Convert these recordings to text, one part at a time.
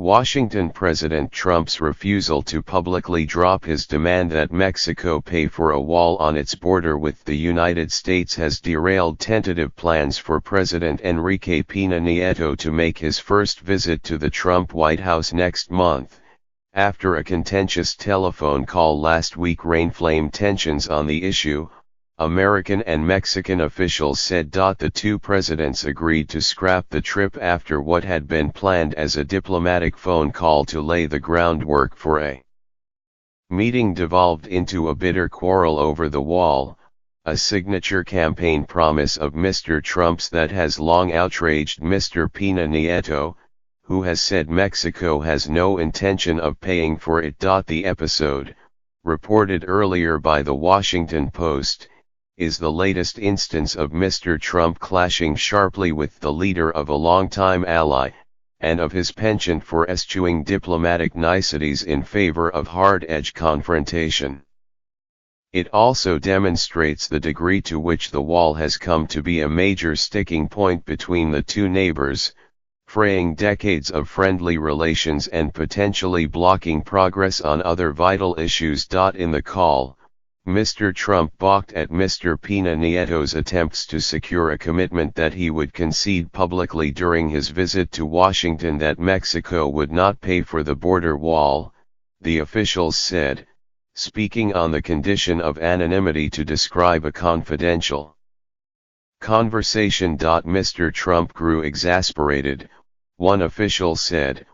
Washington President Trump's refusal to publicly drop his demand that Mexico pay for a wall on its border with the United States has derailed tentative plans for President Enrique Pena Nieto to make his first visit to the Trump White House next month, after a contentious telephone call last week inflamed tensions on the issue. American and Mexican officials said the two presidents agreed to scrap the trip after what had been planned as a diplomatic phone call to lay the groundwork for a meeting devolved into a bitter quarrel over the wall, a signature campaign promise of Mr. Trump's that has long outraged Mr. Pena Nieto, who has said Mexico has no intention of paying for it. The episode, reported earlier by the Washington Post, is the latest instance of Mr. Trump clashing sharply with the leader of a longtime ally, and of his penchant for eschewing diplomatic niceties in favor of hard-edge confrontation. It also demonstrates the degree to which the wall has come to be a major sticking point between the two neighbors, fraying decades of friendly relations and potentially blocking progress on other vital issues. In the call, Mr. Trump balked at Mr. Pena Nieto's attempts to secure a commitment that he would concede publicly during his visit to Washington that Mexico would not pay for the border wall, the officials said, speaking on the condition of anonymity to describe a confidential conversation. Mr. Trump grew exasperated, one official said,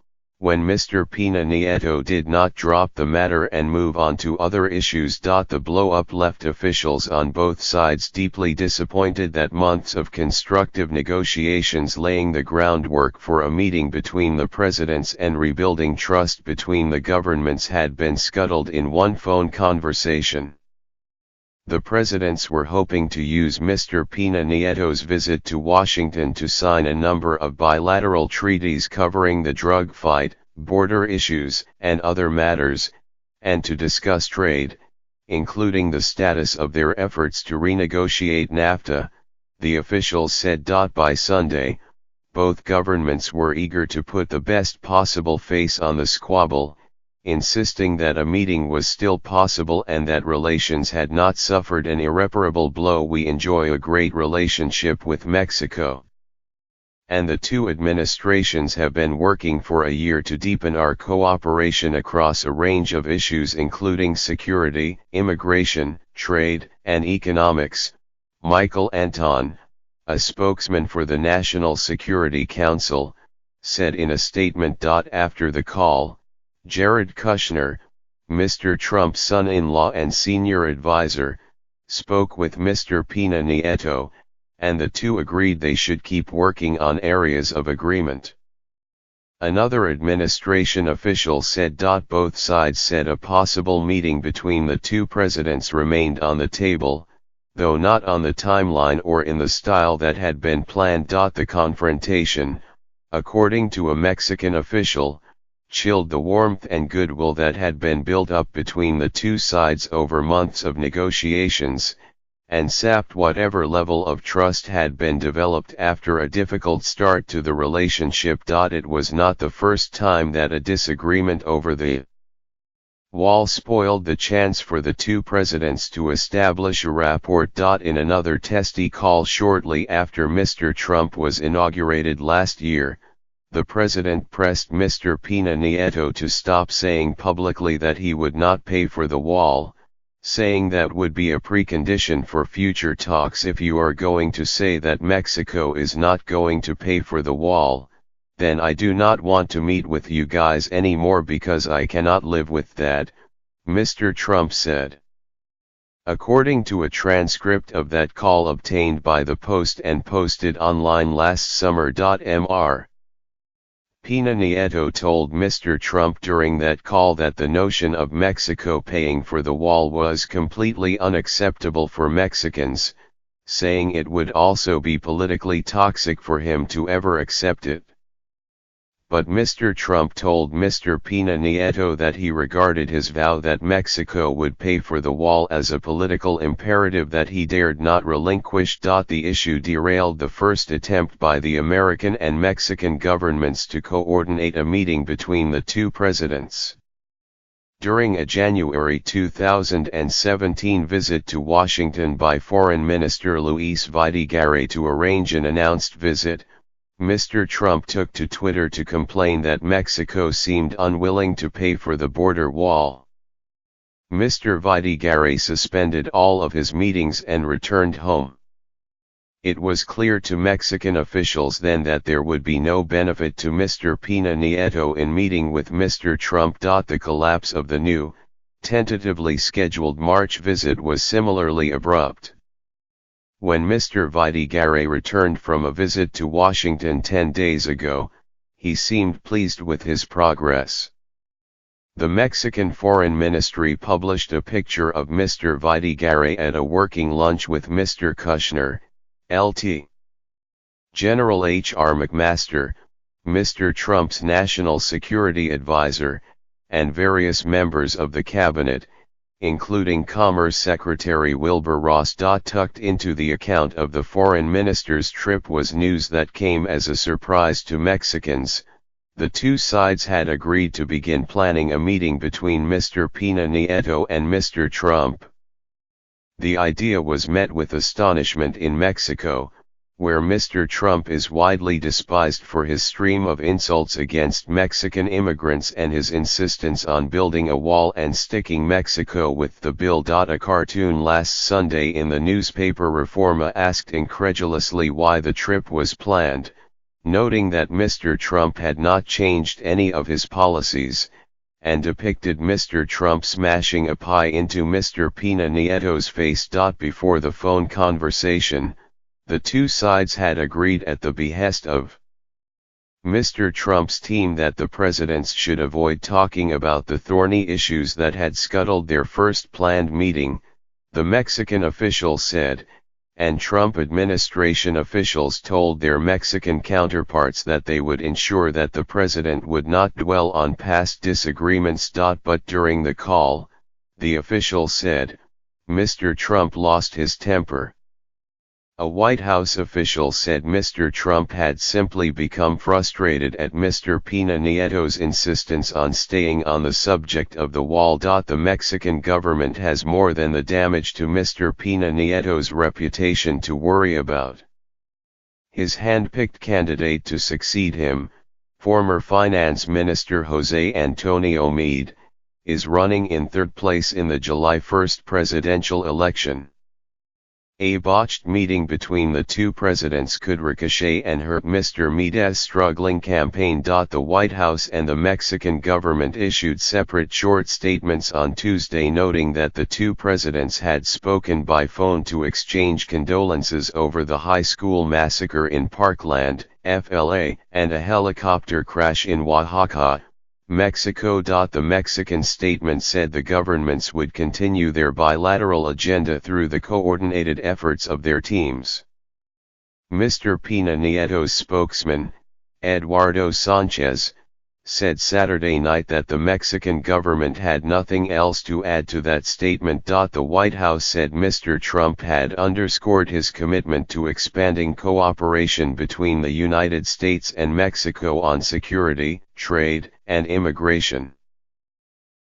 when Mr. Pena Nieto did not drop the matter and move on to other issues. The blow-up left officials on both sides deeply disappointed that months of constructive negotiations laying the groundwork for a meeting between the presidents and rebuilding trust between the governments had been scuttled in one phone conversation. The presidents were hoping to use Mr. Pena Nieto's visit to Washington to sign a number of bilateral treaties covering the drug fight, border issues, and other matters, and to discuss trade, including the status of their efforts to renegotiate NAFTA, the officials said. By Sunday, both governments were eager to put the best possible face on the squabble, insisting that a meeting was still possible and that relations had not suffered an irreparable blow. We enjoy a great relationship with Mexico, and the two administrations have been working for a year to deepen our cooperation across a range of issues including security, immigration, trade, and economics, Michael Anton, a spokesman for the National Security Council, said in a statement. After the call, Jared Kushner, Mr. Trump's son-in-law and senior advisor, spoke with Mr. Pena Nieto, and the two agreed they should keep working on areas of agreement. Another administration official said. Both sides said a possible meeting between the two presidents remained on the table, though not on the timeline or in the style that had been planned. The confrontation, according to a Mexican official, chilled the warmth and goodwill that had been built up between the two sides over months of negotiations, and sapped whatever level of trust had been developed after a difficult start to the relationship. It was not the first time that a disagreement over the wall spoiled the chance for the two presidents to establish a rapport. In another testy call shortly after Mr. Trump was inaugurated last year, the president pressed Mr. Pena Nieto to stop saying publicly that he would not pay for the wall, saying that would be a precondition for future talks. If you are going to say that Mexico is not going to pay for the wall, then I do not want to meet with you guys anymore because I cannot live with that, Mr. Trump said. According to a transcript of that call obtained by the Post and posted online last summer. Mr. Pena Nieto told Mr. Trump during that call that the notion of Mexico paying for the wall was completely unacceptable for Mexicans, saying it would also be politically toxic for him to ever accept it. but Mr. Trump told Mr. Pena Nieto that he regarded his vow that Mexico would pay for the wall as a political imperative that he dared not relinquish. The issue derailed the first attempt by the American and Mexican governments to coordinate a meeting between the two presidents. During a January 2017 visit to Washington by Foreign Minister Luis Videgaray to arrange an announced visit, Mr. Trump took to Twitter to complain that Mexico seemed unwilling to pay for the border wall. Mr. Videgaray suspended all of his meetings and returned home. It was clear to Mexican officials then that there would be no benefit to Mr. Pena Nieto in meeting with Mr. Trump. The collapse of the new, tentatively scheduled March visit was similarly abrupt. When Mr. Videgaray returned from a visit to Washington 10 days ago, he seemed pleased with his progress. The Mexican Foreign Ministry published a picture of Mr. Videgaray at a working lunch with Mr. Kushner, Lt. General H.R. McMaster, Mr. Trump's national security advisor, and various members of the cabinet, including Commerce Secretary Wilbur Ross. Tucked into the account of the foreign minister's trip was news that came as a surprise to Mexicans. The two sides had agreed to begin planning a meeting between Mr. Pena Nieto and Mr. Trump. The idea was met with astonishment in Mexico, where Mr. Trump is widely despised for his stream of insults against Mexican immigrants and his insistence on building a wall and sticking Mexico with the bill. A cartoon last Sunday in the newspaper Reforma asked incredulously why the trip was planned, noting that Mr. Trump had not changed any of his policies, and depicted Mr. Trump smashing a pie into Mr. Pena Nieto's face. Before the phone conversation, the two sides had agreed at the behest of Mr. Trump's team that the presidents should avoid talking about the thorny issues that had scuttled their first planned meeting, the Mexican official said, and Trump administration officials told their Mexican counterparts that they would ensure that the president would not dwell on past disagreements. But during the call, the official said, Mr. Trump lost his temper. A White House official said Mr. Trump had simply become frustrated at Mr. Pena Nieto's insistence on staying on the subject of the wall. The Mexican government has more than the damage to Mr. Pena Nieto's reputation to worry about. His hand-picked candidate to succeed him, former Finance Minister Jose Antonio Meade, is running in third place in the July 1 presidential election. A botched meeting between the two presidents could ricochet and hurt Mr. Meade's struggling campaign. The White House and the Mexican government issued separate short statements on Tuesday noting that the two presidents had spoken by phone to exchange condolences over the high school massacre in Parkland, FLA, and a helicopter crash in Oaxaca, Mexico. The Mexican statement said the governments would continue their bilateral agenda through the coordinated efforts of their teams. Mr. Pena Nieto's spokesman, Eduardo Sanchez, said Saturday night that the Mexican government had nothing else to add to that statement. The White House said Mr. Trump had underscored his commitment to expanding cooperation between the United States and Mexico on security, trade, and immigration.